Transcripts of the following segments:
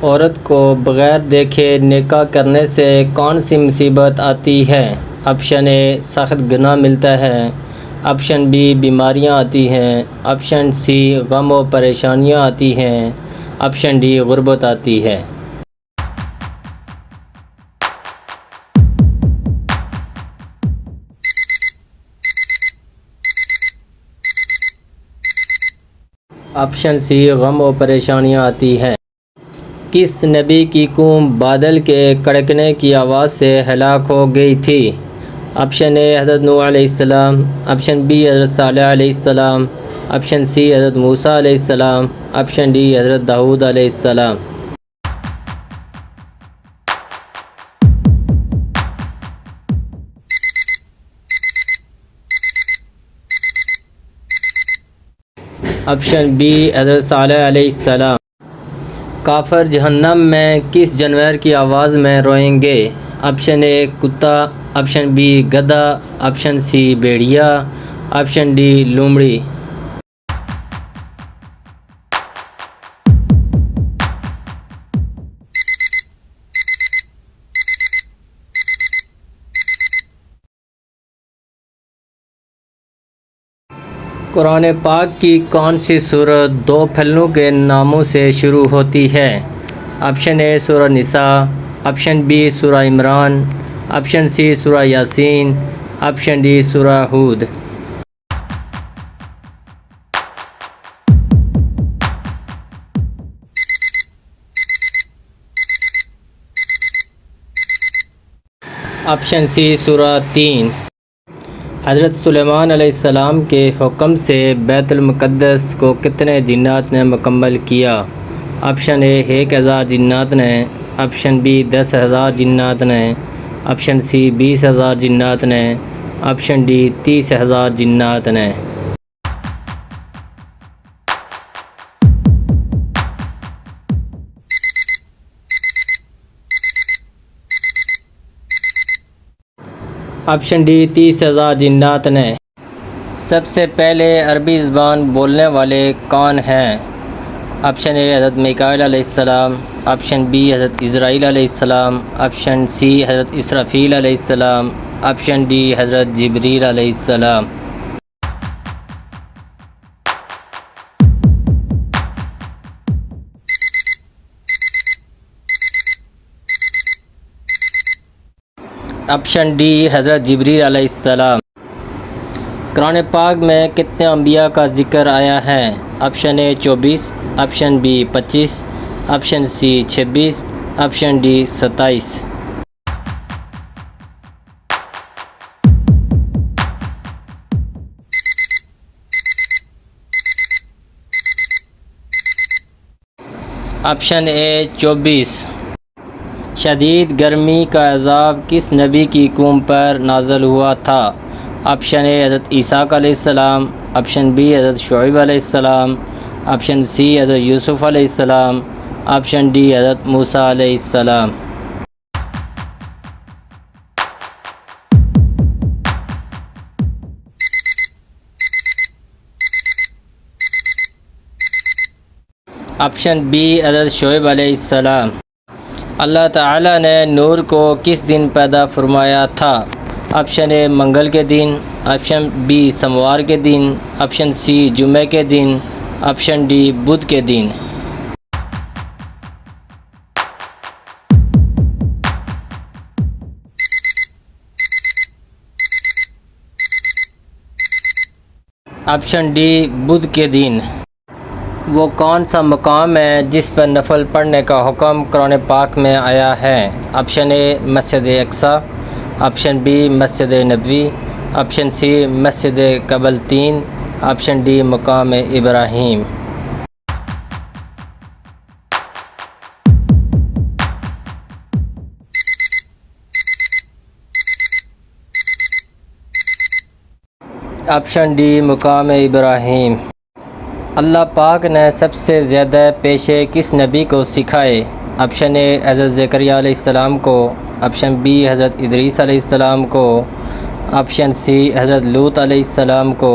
عورت کو بغیر دیکھے نکاح کرنے سے کون سی مصیبت آتی ہے؟ آپشن اے سخت گناہ ملتا ہے، آپشن بی بیماریاں آتی ہیں، آپشن سی غم و پریشانیاں آتی ہیں، آپشن ڈی غربت آتی ہے۔ آپشن سی غم و پریشانیاں آتی ہیں۔ کس نبی کی قوم بادل کے کڑکنے کی آواز سے ہلاک ہو گئی تھی؟ آپشن اے حضرت نوح علیہ السلام، آپشن بی حضرت صالح علیہ السلام، آپشن سی حضرت موسیٰ علیہ السلام، آپشن ڈی حضرت داؤد علیہ السلام۔ آپشن بی حضرت صالح علیہ السلام۔ کافر جہنم میں کس جانور کی آواز میں روئیں گے؟ آپشن اے کتا، آپشن بی گدھا، آپشن سی بھیڑیا، آپشن ڈی لومڑی۔ قرآن پاک کی کون سی سورت دو پھلوں کے ناموں سے شروع ہوتی ہے؟ آپشن اے سورہ نساء، آپشن بی سورہ عمران، آپشن سی سورہ یاسین، آپشن ڈی سورہ ہود۔ آپشن سی سورہ 3۔ حضرت سلیمان علیہ السلام کے حکم سے بیت المقدس کو کتنے جنات نے مکمل کیا؟ آپشن اے 1000 جنات نے، آپشن بی 10,000 جنات نے، آپشن سی 20,000 جنات نے، آپشن ڈی 30,000 جنات نے۔ آپشن ڈی 30,000 جنات نے۔ سب سے پہلے عربی زبان بولنے والے کون ہیں؟ آپشن اے حضرت میکائیل علیہ السلام، آپشن بی حضرت اسرائیل علیہ السلام، آپشن سی حضرت اسرافیل علیہ السلام، آپشن ڈی حضرت جبریل علیہ السلام۔ آپشن ڈی حضرت جبریل علیہ السلام۔ قرآن پاک میں کتنے انبیاء کا ذکر آیا ہے؟ Option A 24، option B 25، option C 26، option D 27۔ Option A 24۔ شدید گرمی کا عذاب کس نبی کی قوم پر نازل ہوا تھا؟ آپشن اے حضرت عیسیٰ علیہ السلام، آپشن بی حضرت شعیب علیہ السلام، آپشن سی حضرت یوسف علیہ السلام، آپشن ڈی حضرت موسیٰ علیہ السلام۔ آپشن بی حضرت شعیب علیہ السلام۔ اللہ تعالیٰ نے نور کو کس دن پیدا فرمایا تھا؟ آپشن اے منگل کے دن، آپشن بی سوموار کے دن، آپشن سی جمعہ کے دن، آپشن ڈی بدھ کے دن۔ آپشن ڈی بدھ کے دن۔ وہ کون سا مقام ہے جس پر نفل پڑھنے کا حکم قرآن پاک میں آیا ہے؟ آپشن اے مسجد Aqsa, option B Masjid Nabawi, option C مسجد قبل 3، آپشن ڈی مقام ابراہیم۔ آپشن ڈی مقام ابراہیم۔ اللہ پاک نے سب سے زیادہ پیشے کس نبی کو سکھائے؟ آپشن اے حضرت زکریا علیہ السلام کو، آپشن بی حضرت ادریس علیہ السلام کو، آپشن سی حضرت لوط علیہ السلام کو،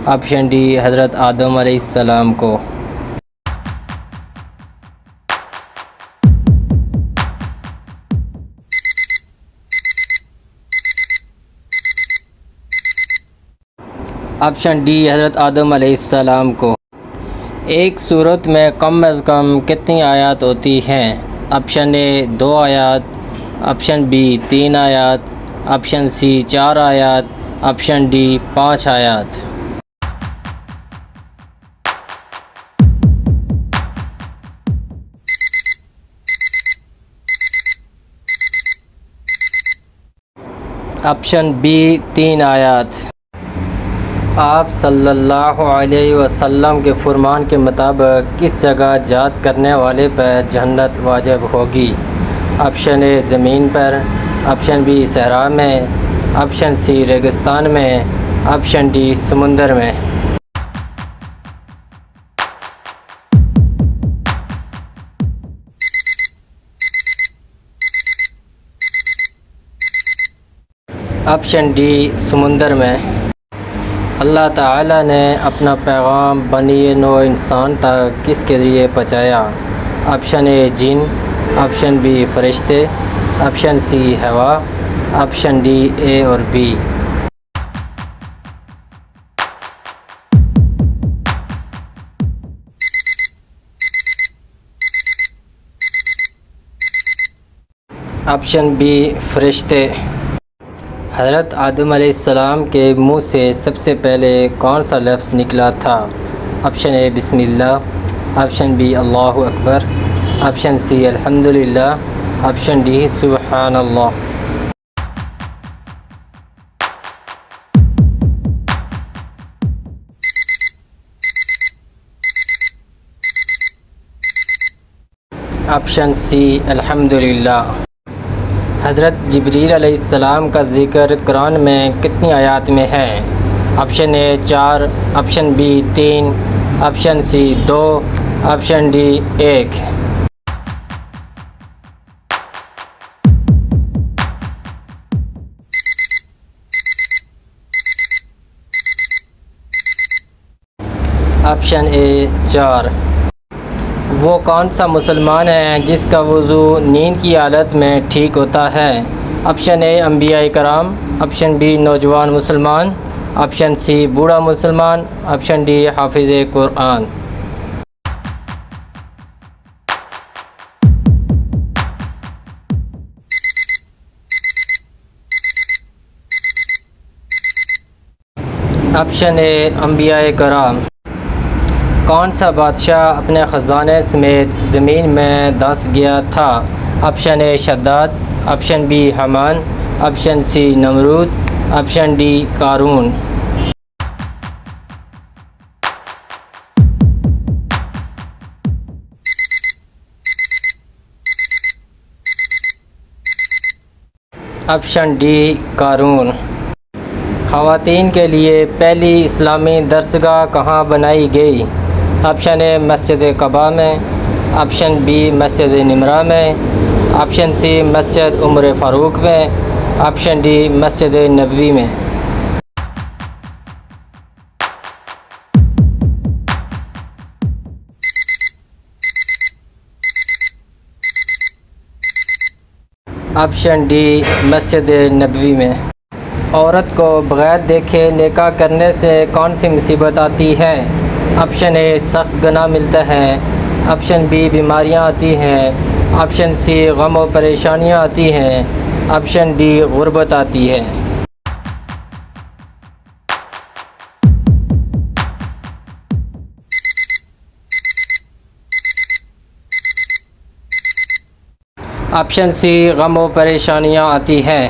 آپشن ڈی حضرت آدم علیہ السلام کو۔ آپشن ڈی حضرت آدم علیہ السلام کو۔ ایک سورت میں کم از کم کتنی آیات ہوتی ہیں؟ آپشن اے 2 آیات، آپشن بی 3 آیات، آپشن سی 4 آیات، آپشن ڈی 5 آیات۔ آپشن بی 3 آیات۔ آپ صلی اللہ علیہ وسلم کے فرمان کے مطابق کس جگہ جہاد کرنے والے پر جنت واجب ہوگی؟ آپشن اے زمین پر، آپشن بی صحرا میں، آپشن سی ریگستان میں، آپشن ڈی سمندر میں۔ آپشن ڈی سمندر میں۔ اللہ تعالیٰ نے اپنا پیغام بنی نوع انسان تک کس کے ذریعے پہنچایا؟ آپشن اے جن، آپشن بی فرشتے، آپشن سی ہوا، آپشن ڈی اے اور بی۔ آپشن بی فرشتے۔ حضرت آدم علیہ السلام کے منہ سے سب سے پہلے کون سا لفظ نکلا تھا؟ آپشن اے بسم اللہ، آپشن بی اللہ اکبر، آپشن سی الحمدللہ، آپشن ڈی سبحان اللہ۔ آپشن سی الحمدللہ۔ حضرت جبریل علیہ السلام کا ذکر قرآن میں کتنی آیات میں ہے؟ Option A 4، option B 3، option C 2، option D 1۔ Option A 4۔ وہ کون سا مسلمان ہے جس کا وضو نیند کی حالت میں ٹھیک ہوتا ہے؟ آپشن اے انبیاء کرام، آپشن بی نوجوان مسلمان، آپشن سی بوڑھا مسلمان، آپشن ڈی حافظ قرآن۔ آپشن اے انبیاء کرام۔ کون سا بادشاہ اپنے خزانے سمیت زمین میں دھنس گیا تھا؟ آپشن اے شداد، آپشن بی حامان، آپشن سی نمرود، آپشن ڈی قارون۔ آپشن ڈی قارون۔ خواتین کے لیے پہلی اسلامی درسگاہ کہاں بنائی گئی؟ آپشن اے مسجد قباء میں، آپشن بی مسجد نمرہ میں، آپشن سی مسجد عمر فاروق میں، آپشن ڈی مسجد نبوی میں۔ آپشن ڈی مسجد نبوی میں۔ عورت کو بغیر دیکھے نکاح کرنے سے کون سی مصیبت آتی ہے؟ آپشن اے سخت گناہ ملتا ہے، آپشن بی بیماریاں آتی ہیں، آپشن سی غم و پریشانیاں آتی ہیں، آپشن ڈی غربت آتی ہے۔ آپشن سی غم و پریشانیاں آتی ہیں۔